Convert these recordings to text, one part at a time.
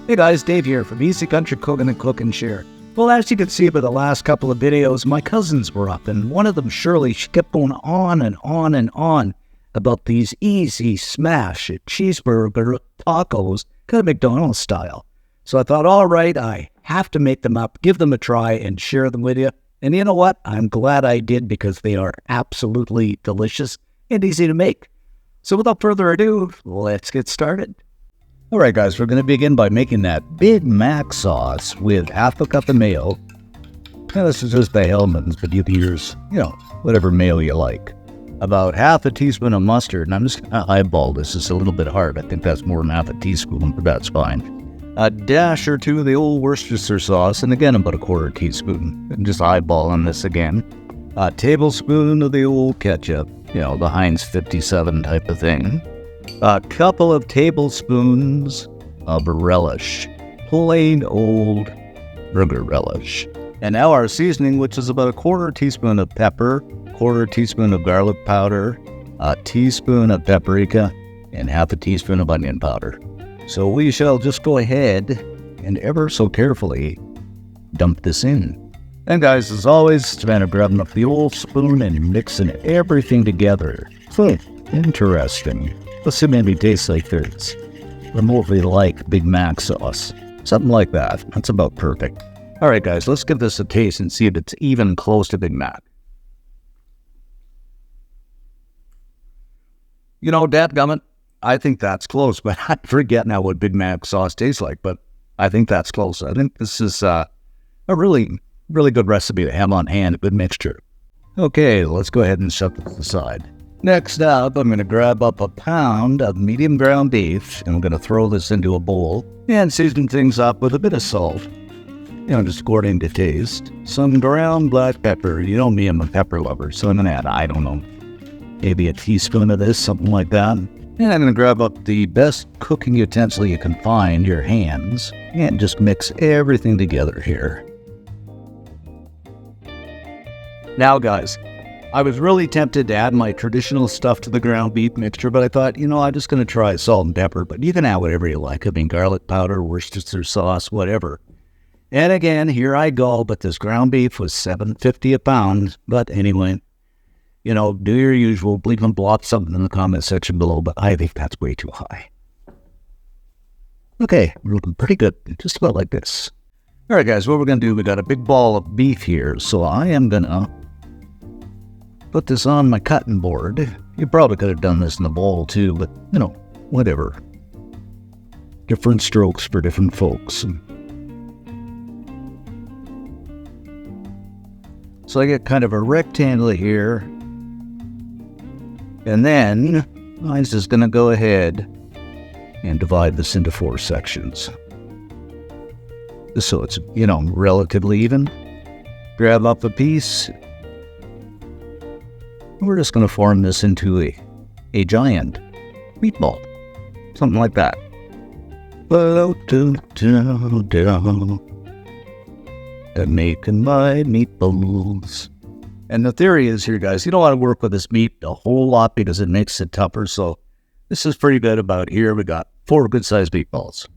Hey guys, Dave here from Easy Country Cooking and Cook and Share. Well, as you can see by the last couple of videos, my cousins were up, and one of them, Shirley, she kept going on and on and on about these easy smash cheeseburger tacos, kind of McDonald's style. So I thought, all right, I have to make them up, give them a try, and share them with you. And you know what? I'm glad I did, because they are absolutely delicious and easy to make. So without further ado, let's get started. All right, guys, we're going to begin by making that Big Mac sauce with half a cup of mayo. Now, this is just the Hellman's, but you can use, whatever mayo you like. About half a teaspoon of mustard, and I'm just going to eyeball this. It's a little bit hard. I think that's more than half a teaspoon, but that's fine. A dash or two of the old Worcestershire sauce, and again, about a quarter teaspoon. And just eyeballing this again. A tablespoon of the old ketchup, the Heinz 57 type of thing. A couple of tablespoons of relish, plain old burger relish. And now our seasoning, which is about a quarter teaspoon of pepper, quarter teaspoon of garlic powder, a teaspoon of paprika, and half a teaspoon of onion powder. So we shall just go ahead and ever so carefully dump this in. And guys, as always, it's a matter of grabbing up the old spoon and mixing everything together. Interesting. Let's see, maybe tastes like this. Remotely like Big Mac sauce. Something like that. That's about perfect. All right, guys, let's give this a taste and see if it's even close to Big Mac. Dadgummit, I think that's close, but I forget now what Big Mac sauce tastes like, but I think that's close. I think this is a really, really good recipe to have on hand, a good mixture. Okay, let's go ahead and set this aside. Next up, I'm going to grab up a pound of medium ground beef, and I'm going to throw this into a bowl and season things up with a bit of salt, just according to taste. Some ground black pepper. You know me, I'm a pepper lover, so I'm going to add, I don't know, maybe a teaspoon of this, something like that. And I'm going to grab up the best cooking utensil you can find, your hands, and just mix everything together here. Now, guys, I was really tempted to add my traditional stuff to the ground beef mixture, but I thought, I'm just going to try salt and pepper, but you can add whatever you like. I mean, garlic powder, Worcestershire sauce, whatever. And again, here I go, but this ground beef was $7.50 a pound. But anyway, do your usual, leave and blot something in the comment section below, but I think that's way too high. Okay, we're looking pretty good, just about like this. All right, guys, what we're going to do, we got a big ball of beef here, so I am going to put this on my cutting board. You probably could have done this in the bowl too, but, whatever. Different strokes for different folks. So I get kind of a rectangle here. And then I'm just going to go ahead and divide this into 4 sections. So it's, relatively even. Grab up a piece. We're just going to form this into a giant meatball. Something like that. And making my meatballs. And the theory is here, guys, you don't want to work with this meat a whole lot because it makes it tougher. So this is pretty good about here. We got 4 good-sized meatballs.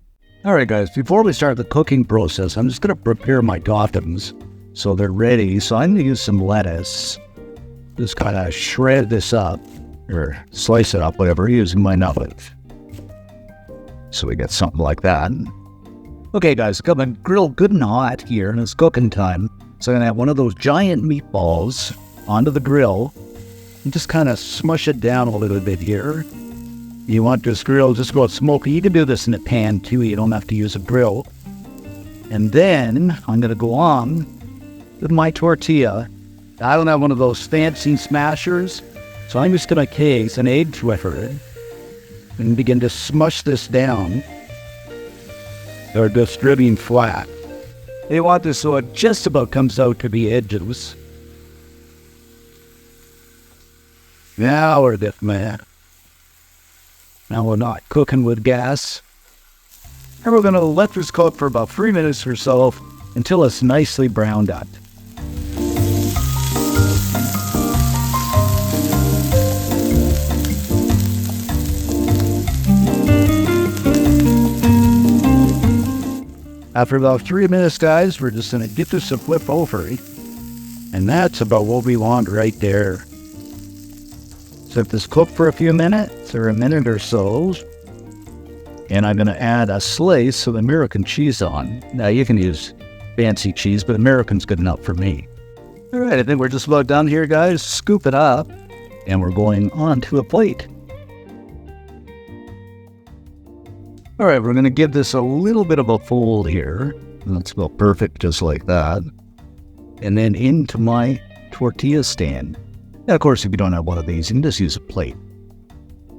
All right, guys, before we start the cooking process, I'm just going to prepare my toppings so they're ready. So I'm going to use some lettuce. Just kind of shred this up, or slice it up, whatever, using my knife. So we get something like that. Okay, guys, got my grill good and hot here, and it's cooking time. So I'm going to have one of those giant meatballs onto the grill, and just kind of smush it down a little bit here. You want this grill just go smoky. You can do this in a pan, too. You don't have to use a grill. And then I'm going to go on with my tortilla. I don't have one of those fancy smashers, so I'm just going to case an egg Swiffer and begin to smush this down. Or just dripping flat. You want this so it just about comes out to the edges. Now we're this, man. Now we're not cooking with gas. And we're going to let this cook for about 3 minutes or so until it's nicely browned up. After about 3 minutes, guys, we're just going to get this to flip over. And that's about what we want right there. So let this cook for a few minutes, or a minute or so. And I'm going to add a slice of American cheese on. Now, you can use fancy cheese, but American's good enough for me. All right, I think we're just about done here, guys. Scoop it up, and we're going onto a plate. All right, we're going to give this a little bit of a fold here. That's about perfect, just like that. And then into my tortilla stand. And of course, if you don't have one of these, you can just use a plate.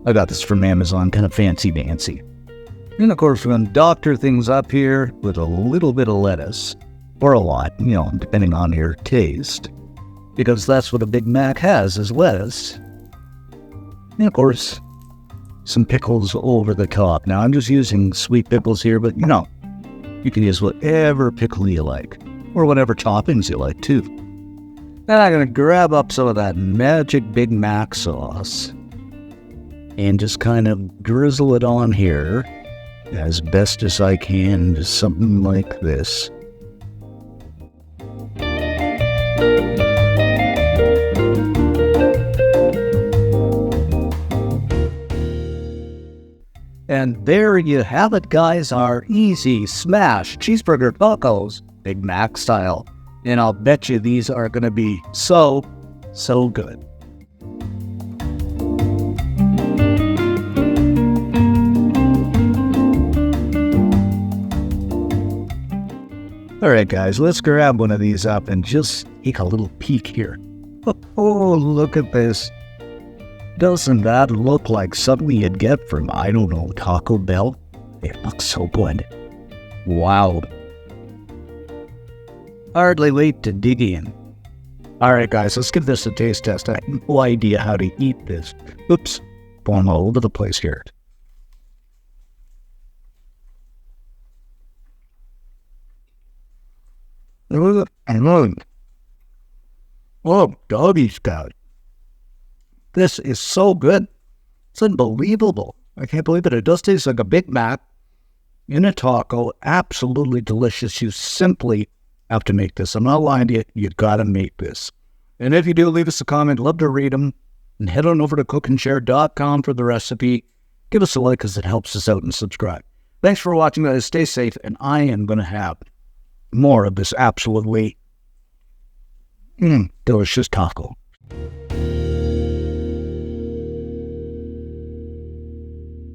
I got this from Amazon, kind of fancy-dancy. And of course, we're going to doctor things up here with a little bit of lettuce, or a lot, depending on your taste, because that's what a Big Mac has, is lettuce. And of course, some pickles over the top. Now, I'm just using sweet pickles here, but you can use whatever pickle you like, or whatever toppings you like, too. Then I'm going to grab up some of that magic Big Mac sauce and just kind of drizzle it on here as best as I can, just something like this. And there you have it, guys, our easy smash cheeseburger tacos, Big Mac style. And I'll bet you these are going to be so good. All right, guys, let's grab one of these up and just take a little peek here. Oh, look at this. Doesn't that look like something you'd get from, I don't know, Taco Bell? It looks so good. Wow. Hardly wait to dig in. All right, guys, let's give this a taste test. I have no idea how to eat this. Oops, going all over the place here. Oh, doggy scout. This is so good. It's unbelievable. I can't believe it. It does taste like a Big Mac in a taco. Absolutely delicious. You simply have to make this. I'm not lying to you. You got to make this. And if you do, leave us a comment. Love to read them. And head on over to cookandshare.com for the recipe. Give us a like because it helps us out, and subscribe. Thanks for watching, guys. Stay safe. And I am going to have more of this absolutely delicious taco.